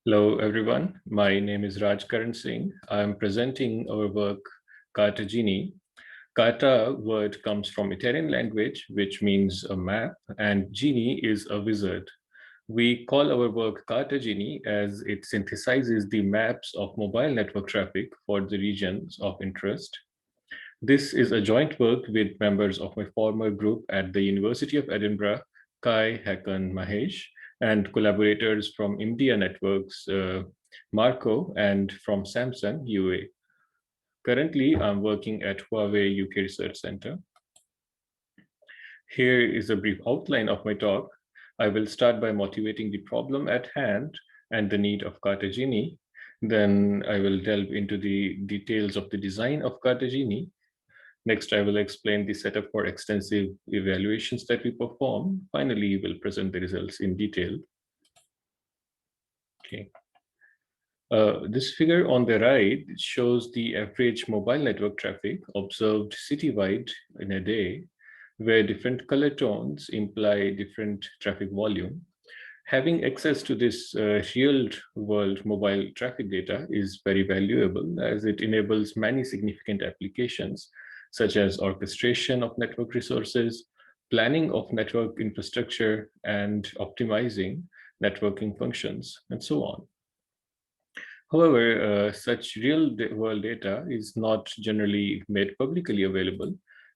Hello, everyone. My name is Raj Karan Singh. I'm presenting our work, CartaGenie. Carta word comes from Italian language, which means a map, and genie is a wizard. We call our work CartaGenie as it synthesizes the maps of mobile network traffic for the regions of interest. This is a joint work with members of my former group at the University of Edinburgh, Kai, Hakan, Mahesh, and collaborators from India Networks, Marco, and from Samsung, UA. Currently, I'm working at Huawei UK Research Center. Here is a brief outline of my talk. I will start by motivating the problem at hand and the need of CartaGenie. Then I will delve into the details of the design of CartaGenie. Next, I will explain the setup for extensive evaluations that we perform. Finally, we'll present the results in detail. Okay. This figure on the right shows the average mobile network traffic observed citywide in a day, where different color tones imply different traffic volume. Having access to this real-world mobile traffic data is very valuable as it enables many significant applications, such as orchestration of network resources, planning of network infrastructure, and optimizing networking functions, and so on. However, such real-world data is not generally made publicly available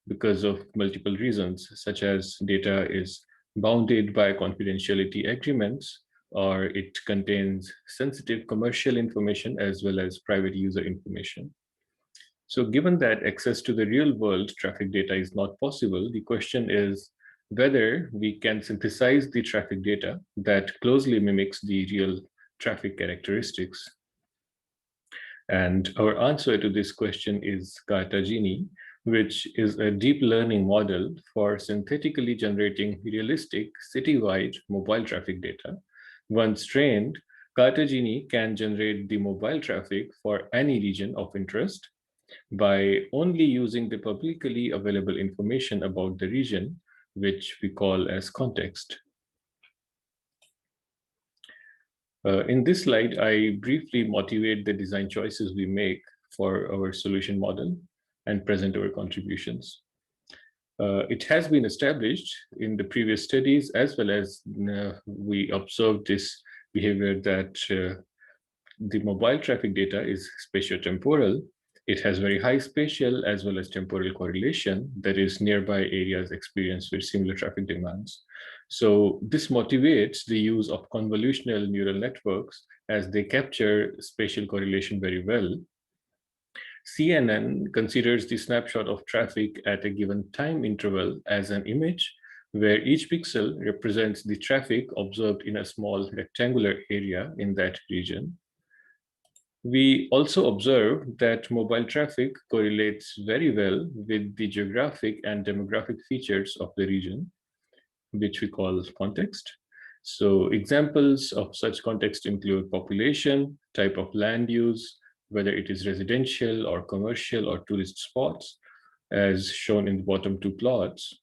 because of multiple reasons, such as data is bounded by confidentiality agreements, or it contains sensitive commercial information as well as private user information. So given that access to the real world traffic data is not possible, the question is whether we can synthesize the traffic data that closely mimics the real traffic characteristics. And our answer to this question is CartaGenie, which is a deep learning model for synthetically generating realistic citywide mobile traffic data. Once trained, CartaGenie can generate the mobile traffic for any region of interest by only using the publicly available information about the region, which we call as context. In this slide, I briefly motivate the design choices we make for our solution model and present our contributions. It has been established in the previous studies as well as we observed this behavior that the mobile traffic data is spatiotemporal. It has very high spatial as well as temporal correlation, that is nearby areas experience with similar traffic demands. So this motivates the use of convolutional neural networks as they capture spatial correlation very well. CNN considers the snapshot of traffic at a given time interval as an image where each pixel represents the traffic observed in a small rectangular area in that region. We also observe that mobile traffic correlates very well with the geographic and demographic features of the region, which we call context. So examples of such context include population, type of land use, whether it is residential or commercial or tourist spots, as shown in the bottom two plots.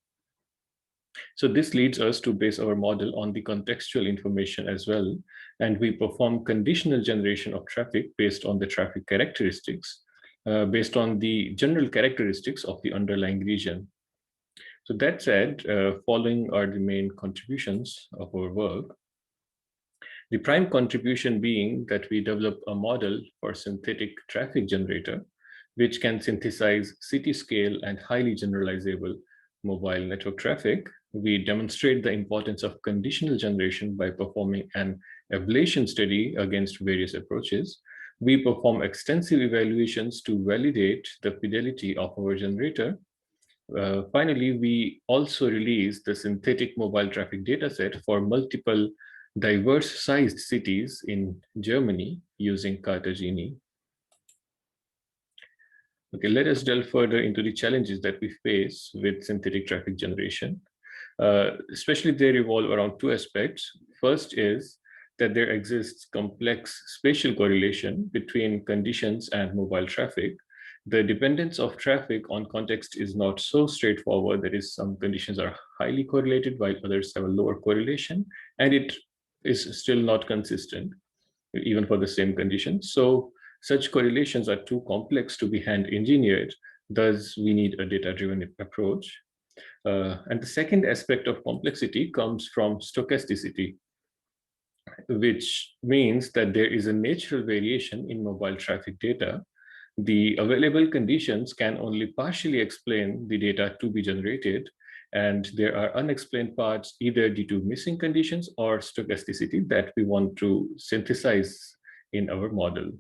So this leads us to base our model on the contextual information as well, and we perform conditional generation of traffic based on the traffic characteristics, based on the general characteristics of the underlying region. So that said, following are the main contributions of our work. The prime contribution being that we develop a model for synthetic traffic generator, which can synthesize city scale and highly generalizable mobile network traffic. We demonstrate the importance of conditional generation by performing an ablation study against various approaches. We perform extensive evaluations to validate the fidelity of our generator. Finally, we also release the synthetic mobile traffic dataset for multiple diverse sized cities in Germany using CartaGenie. Okay, let us delve further into the challenges that we face with synthetic traffic generation. Especially they revolve around two aspects. First is that there exists complex spatial correlation between conditions and mobile traffic. The dependence of traffic on context is not so straightforward. That is, some conditions are highly correlated while others have a lower correlation, and it is still not consistent. even for the same condition. So such correlations are too complex to be hand engineered. Thus, we need a data-driven approach. And the second aspect of complexity comes from stochasticity, which means that there is a natural variation in mobile traffic data. The available conditions can only partially explain the data to be generated, and there are unexplained parts either due to missing conditions or stochasticity that we want to synthesize in our model.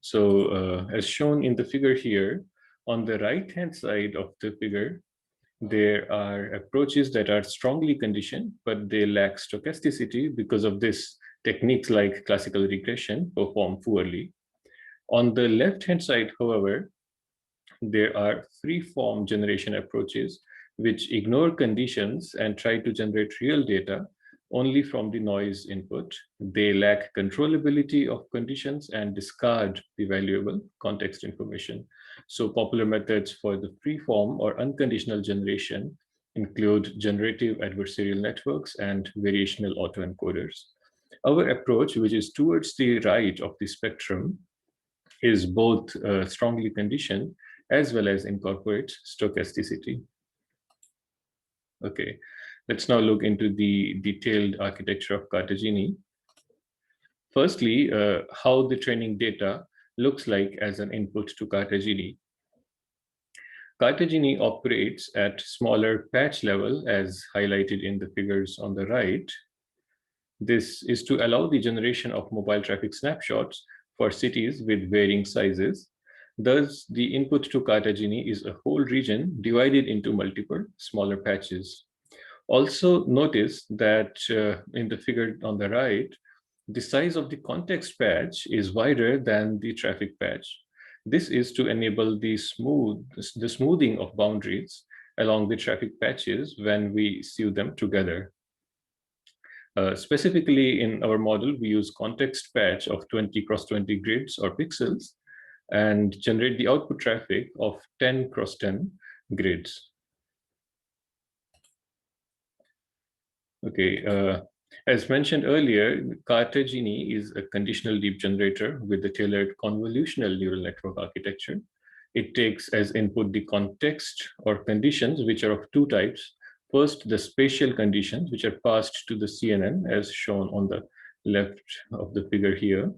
So as shown in the figure here, on the right-hand side of the figure, there are approaches that are strongly conditioned, but they lack stochasticity. Because of this, techniques like classical regression perform poorly. On the left-hand side, however, there are free-form generation approaches which ignore conditions and try to generate real data only from the noise input. They lack controllability of conditions and discard the valuable context information. So popular methods for the free-form or unconditional generation include generative adversarial networks and variational autoencoders. Our approach, which is towards the right of the spectrum, is both strongly conditioned as well as incorporates stochasticity. Okay, let's now look into the detailed architecture of CartaGenie. Firstly, how the training data looks like as an input to CartaGenie. CartaGenie operates at smaller patch level as highlighted in the figures on the right. This is to allow the generation of mobile traffic snapshots for cities with varying sizes. Thus, the input to CartaGenie is a whole region divided into multiple smaller patches. Also notice that in the figure on the right, the size of the context patch is wider than the traffic patch. This is to enable the smoothing of boundaries along the traffic patches when we sew them together. Specifically in our model, we use context patch of 20 cross 20 grids or pixels and generate the output traffic of 10 cross 10 grids. Okay, as mentioned earlier, CartaGenie is a conditional deep generator with a tailored convolutional neural network architecture. It takes as input the context or conditions, which are of two types. First, the spatial conditions, which are passed to the CNN, as shown on the left of the figure here.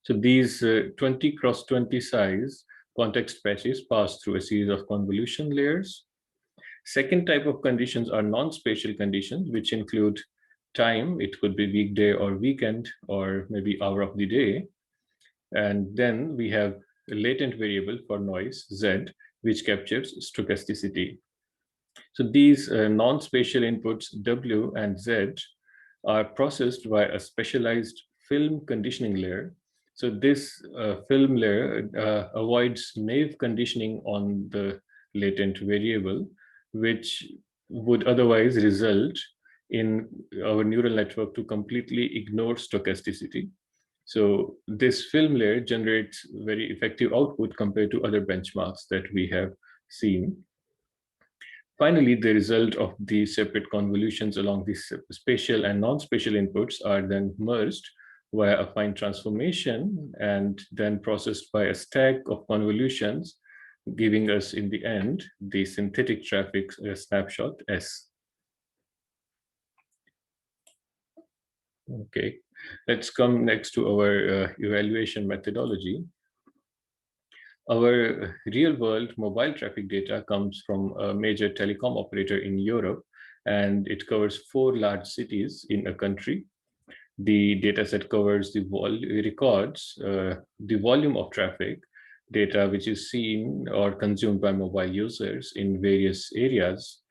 So these 20 cross 20 size context patches pass through a series of convolution layers. Second type of conditions are non-spatial conditions, which include time. It could be weekday or weekend, or maybe hour of the day. And then we have a latent variable for noise, Z, which captures stochasticity. So these non-spatial inputs, W and Z, are processed by a specialized film conditioning layer. So this film layer avoids naive conditioning on the latent variable, which would otherwise result in our neural network to completely ignore stochasticity. So this film layer generates very effective output compared to other benchmarks that we have seen. Finally, the result of the separate convolutions along these spatial and non-spatial inputs are then merged via a fine transformation and then processed by a stack of convolutions, giving us in the end the synthetic traffic snapshot S. Okay, let's come next to our evaluation methodology. Our real-world mobile traffic data comes from a major telecom operator in Europe, and it covers 4 large cities in a country. The dataset covers records the volume of traffic data which is seen or consumed by mobile users in various areas.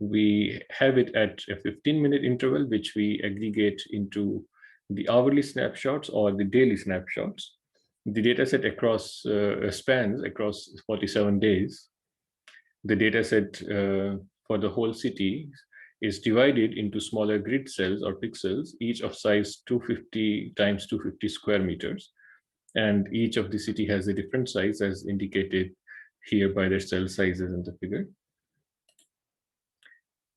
We have it at a 15-minute interval, which we aggregate into the hourly snapshots or the daily snapshots. The dataset across spans across 47 days. The dataset for the whole city is divided into smaller grid cells or pixels, each of size 250 times 250 square meters. And each of the city has a different size as indicated here by their cell sizes in the figure.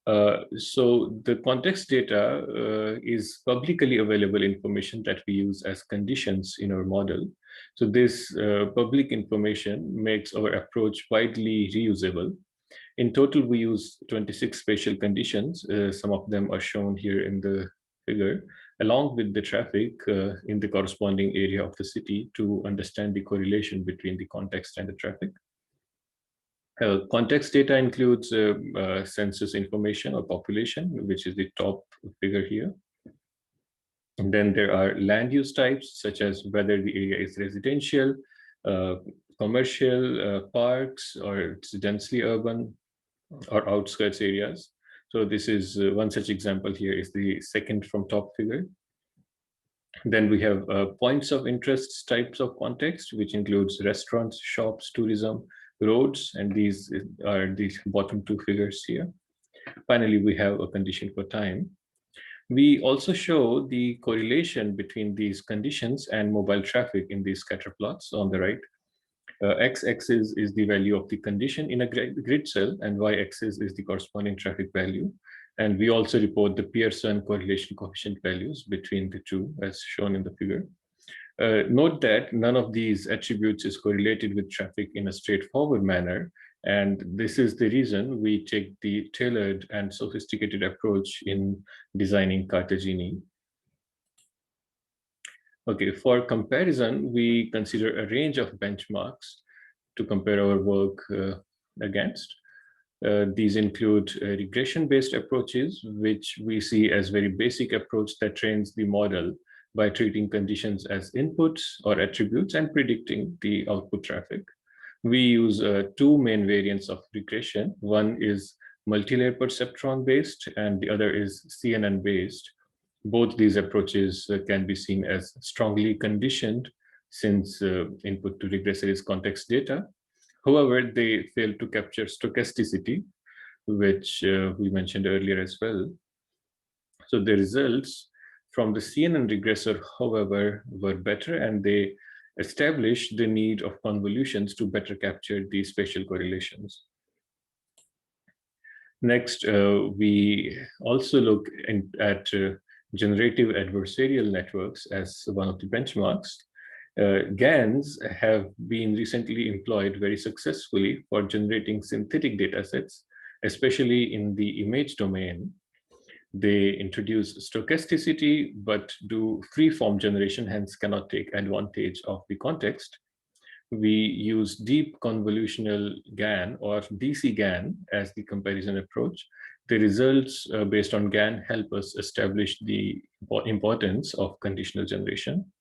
So the context data is publicly available information that we use as conditions in our model. So this public information makes our approach widely reusable. In total, we use 26 spatial conditions. Some of them are shown here in the figure, along with the traffic in the corresponding area of the city to understand the correlation between the context and the traffic. Context data includes census information or population, which is the top figure here. And then there are land use types, such as whether the area is residential, uh, commercial, parks, or it's densely urban or outskirts areas. So this is one such example here is the second from top figure. Then we have points of interest types of context, which includes restaurants, shops, tourism, roads, and these are the bottom two figures here. Finally, we have a condition for time. We also show the correlation between these conditions and mobile traffic in these scatter plots on the right. X-axis is the value of the condition in a grid cell, and Y-axis is the corresponding traffic value. And we also report the Pearson correlation coefficient values between the two, as shown in the figure. Note that none of these attributes is correlated with traffic in a straightforward manner, and this is the reason we take the tailored and sophisticated approach in designing CartaGenie. Okay, for comparison, we consider a range of benchmarks to compare our work against. These include regression-based approaches, which we see as very basic approach that trains the model by treating conditions as inputs or attributes and predicting the output traffic. We use two main variants of regression. One is multi-layer perceptron-based, and the other is CNN-based. Both these approaches can be seen as strongly conditioned since input to regressor is context data. However, they fail to capture stochasticity, which we mentioned earlier as well. So the results from the CNN regressor, however, were better, and they established the need of convolutions to better capture these spatial correlations. Next, we also look at generative adversarial networks as one of the benchmarks. GANs have been recently employed very successfully for generating synthetic datasets, especially in the image domain. They introduce stochasticity, but do free-form generation, hence cannot take advantage of the context. We use deep convolutional GAN or DC GAN as the comparison approach. The results based on GAN help us establish the importance of conditional generation.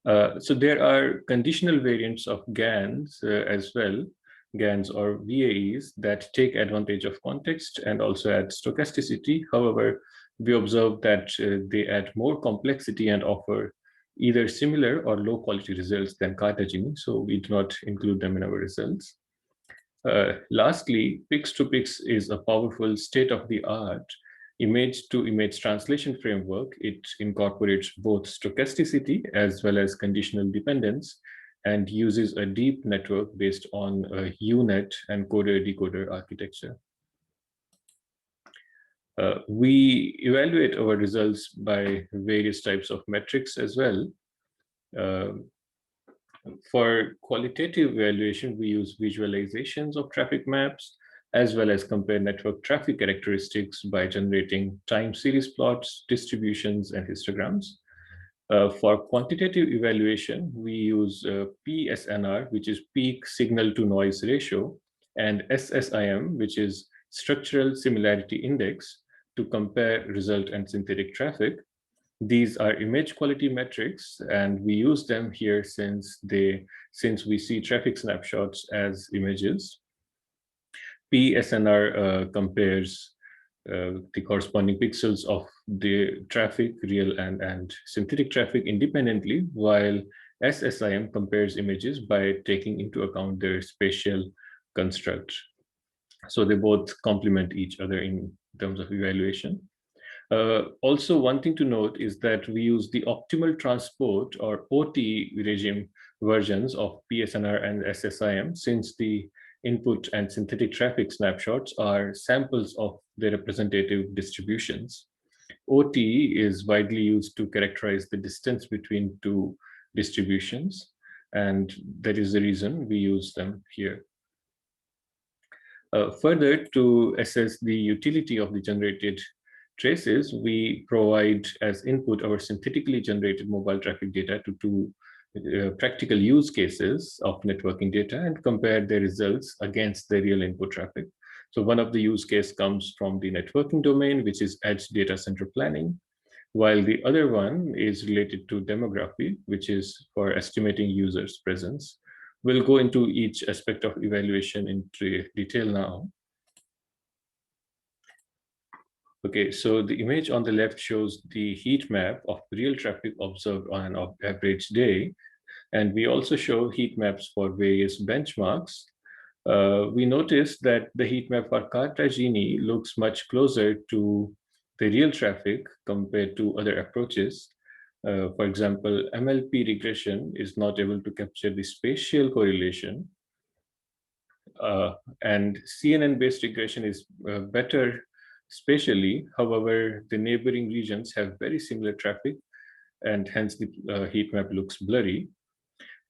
So there are conditional variants of GANs as well, GANs or VAEs that take advantage of context and also add stochasticity. However, we observe that they add more complexity and offer either similar or low quality results than CartaGenie, so we do not include them in our results. Lastly, Pix2Pix is a powerful state-of-the-art image-to-image translation framework. It incorporates both stochasticity as well as conditional dependence and uses a deep network based on a UNet encoder-decoder architecture. We evaluate our results by various types of metrics as well. For qualitative evaluation, we use visualizations of traffic maps, as well as compare network traffic characteristics by generating time series plots, distributions, and histograms. For quantitative evaluation, we use PSNR, which is peak signal to noise ratio, and SSIM, which is structural similarity index, to compare result and synthetic traffic. These are image quality metrics, and we use them here since we see traffic snapshots as images. PSNR compares the corresponding pixels of the traffic, real and synthetic traffic independently, while SSIM compares images by taking into account their spatial construct. So they both complement each other in terms of evaluation. Also, one thing to note is that we use the optimal transport or OT regime versions of PSNR and SSIM, since the input and synthetic traffic snapshots are samples of the representative distributions. OT is widely used to characterize the distance between two distributions, and that is the reason we use them here. Further, to assess the utility of the generated traces, we provide as input our synthetically generated mobile traffic data to two practical use cases of networking data and compare the results against the real input traffic. So one of the use case comes from the networking domain, which is edge data center planning, while the other one is related to demography, which is for estimating users' presence. We'll go into each aspect of evaluation into detail now. Okay, so the image on the left shows the heat map of real traffic observed on an average day. And we also show heat maps for various benchmarks. We noticed that the heat map for CartaGenie looks much closer to the real traffic compared to other approaches. For example, MLP regression is not able to capture the spatial correlation, and CNN-based regression is better spatially. However, the neighboring regions have very similar traffic, and hence the heat map looks blurry.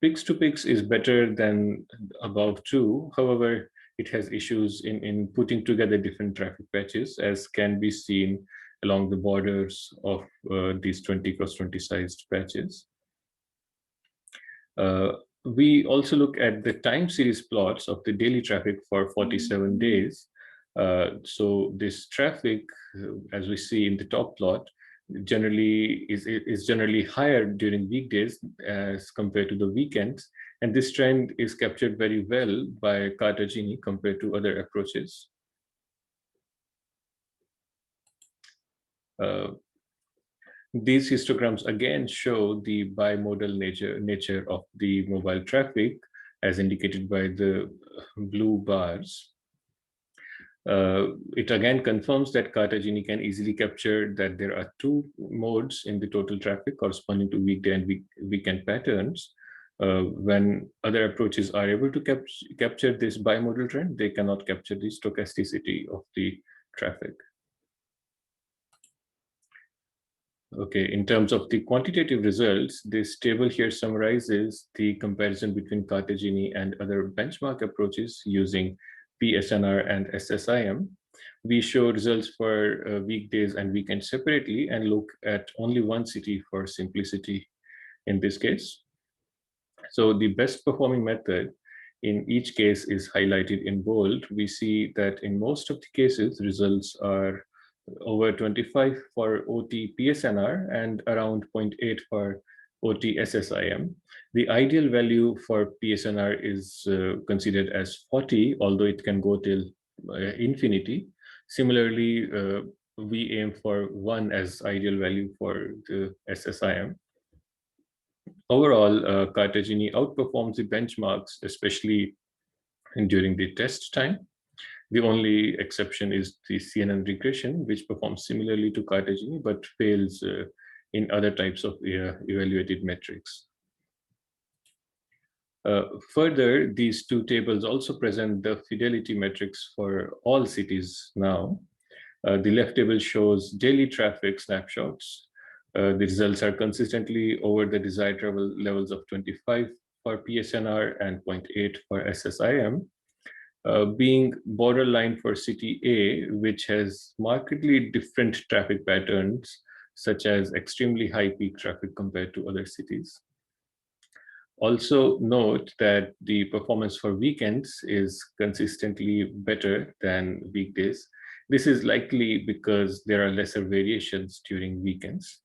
Pix to Pix is better than above two. However, it has issues in putting together different traffic patches, as can be seen along the borders of these 20 cross 20 sized patches. We also look at the time series plots of the daily traffic for 47 days. So this traffic, as we see in the top plot, generally is generally higher during weekdays as compared to the weekends, and this trend is captured very well by CartaGenie compared to other approaches. These histograms again show the bimodal nature of the mobile traffic, as indicated by the blue bars. It again confirms that CartaGenie can easily capture that there are two modes in the total traffic corresponding to weekday and weekend patterns. When other approaches are able to capture this bimodal trend, they cannot capture the stochasticity of the traffic. Okay, in terms of the quantitative results, this table here summarizes the comparison between CartaGenie and other benchmark approaches using PSNR and SSIM. We show results for weekdays and weekends separately and look at only one city for simplicity in this case. So the best performing method in each case is highlighted in bold. We see that in most of the cases, results are over 25 for OT PSNR and around 0.8 for OT SSIM. The ideal value for PSNR is considered as 40, although it can go till infinity. Similarly, we aim for 1 as ideal value for the SSIM. Overall, CartaGenie outperforms the benchmarks, especially during the test time. The only exception is the CNN regression, which performs similarly to CartaGenie, but fails in other types of evaluated metrics. Further, these two tables also present the fidelity metrics for all cities now. The left table shows daily traffic snapshots. The results are consistently over the desired travel levels of 25 for PSNR and 0.8 for SSIM. Being borderline for city A, which has markedly different traffic patterns, such as extremely high peak traffic compared to other cities. Also note that the performance for weekends is consistently better than weekdays. This is likely because there are lesser variations during weekends.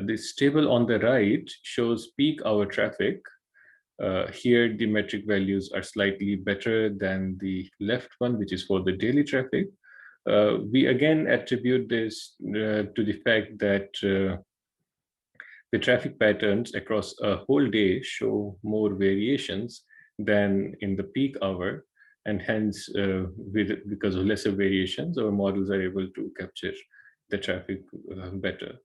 This table on the right shows peak hour traffic. Here, the metric values are slightly better than the left one, which is for the daily traffic. We again attribute this to the fact that the traffic patterns across a whole day show more variations than in the peak hour, and hence, because of lesser variations, our models are able to capture the traffic better.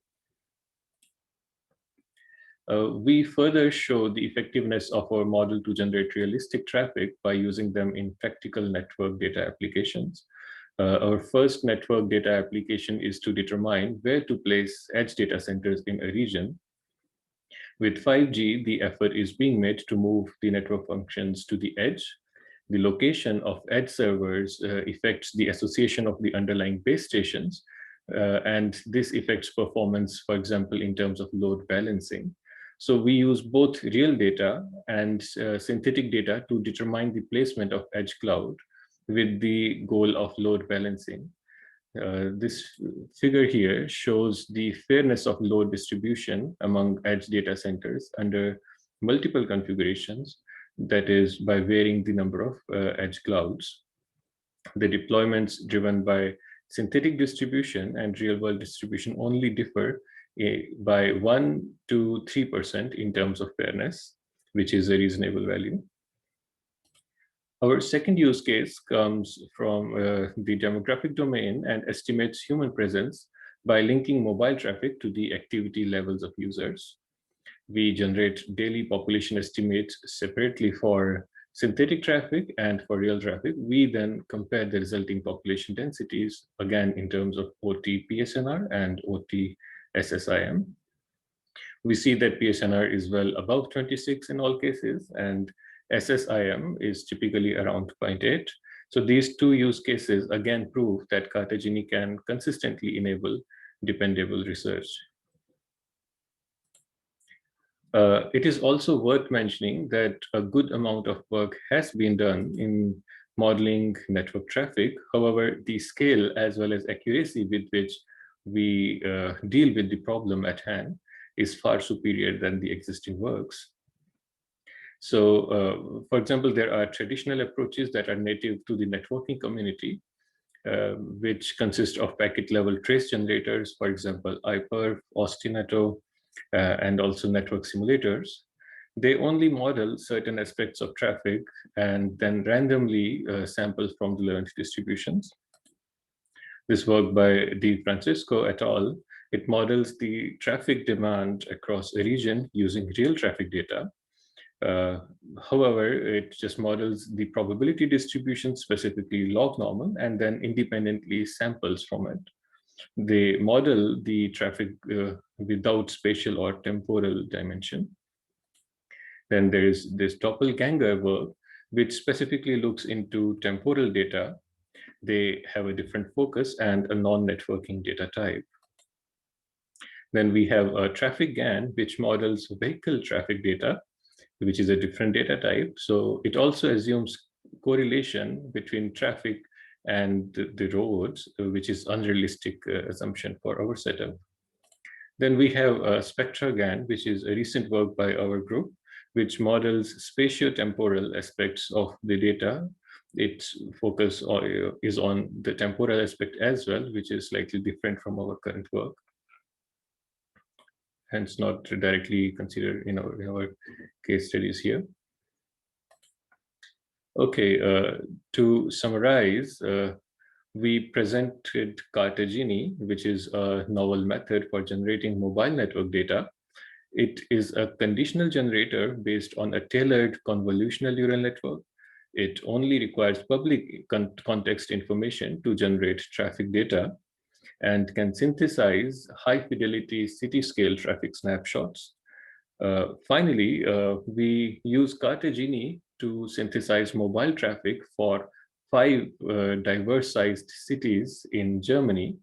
We further show the effectiveness of our model to generate realistic traffic by using them in practical network data applications. Our first network data application is to determine where to place edge data centers in a region. With 5G, the effort is being made to move the network functions to the edge. The location of edge servers affects the association of the underlying base stations, and this affects performance, for example, in terms of load balancing. So we use both real data and synthetic data to determine the placement of edge cloud with the goal of load balancing. This figure here shows the fairness of load distribution among edge data centers under multiple configurations, that is, by varying the number of edge clouds. The deployments driven by synthetic distribution and real-world distribution only differ by 1 to 3% in terms of fairness, which is a reasonable value. Our second use case comes from the demographic domain and estimates human presence by linking mobile traffic to the activity levels of users. We generate daily population estimates separately for synthetic traffic and for real traffic. We then compare the resulting population densities, again in terms of OT PSNR and OT SSIM. We see that PSNR is well above 26 in all cases, and SSIM is typically around 0.8. So these two use cases again prove that CartaGenie can consistently enable dependable research. It is also worth mentioning that a good amount of work has been done in modeling network traffic. However, the scale as well as accuracy with which we deal with the problem at hand is far superior than the existing works. So, for example, there are traditional approaches that are native to the networking community, which consist of packet-level trace generators, for example, iPerf, Ostinato, and also network simulators. They only model certain aspects of traffic and then randomly sample from the learned distributions. This work by Di Francisco et al., it models the traffic demand across a region using real traffic data. However, it just models the probability distribution, specifically log normal, and then independently samples from it. They model the traffic without spatial or temporal dimension. Then there is this doppelganger work, which specifically looks into temporal data. They have a different focus and a non-networking data type. Then we have a traffic GAN, which models vehicle traffic data, which is a different data type. So it also assumes correlation between traffic and the roads, which is unrealistic assumption for our setup. Then we have a SpectraGAN, which is a recent work by our group, which models spatiotemporal aspects of the data. Its focus is on the temporal aspect as well, which is slightly different from our current work, hence not directly considered in our case studies here. Okay, to summarize, we presented CartaGenie, which is a novel method for generating mobile network data. It is a conditional generator based on a tailored convolutional neural network. It only requires public context information to generate traffic data and can synthesize high-fidelity city-scale traffic snapshots. Finally, we use CartaGenie to synthesize mobile traffic for 5 diverse-sized cities in Germany.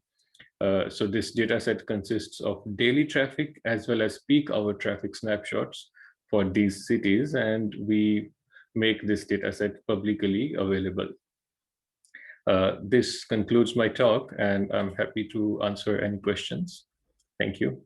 So this dataset consists of daily traffic as well as peak hour traffic snapshots for these cities, and we make this dataset publicly available. This concludes my talk, and I'm happy to answer any questions. Thank you.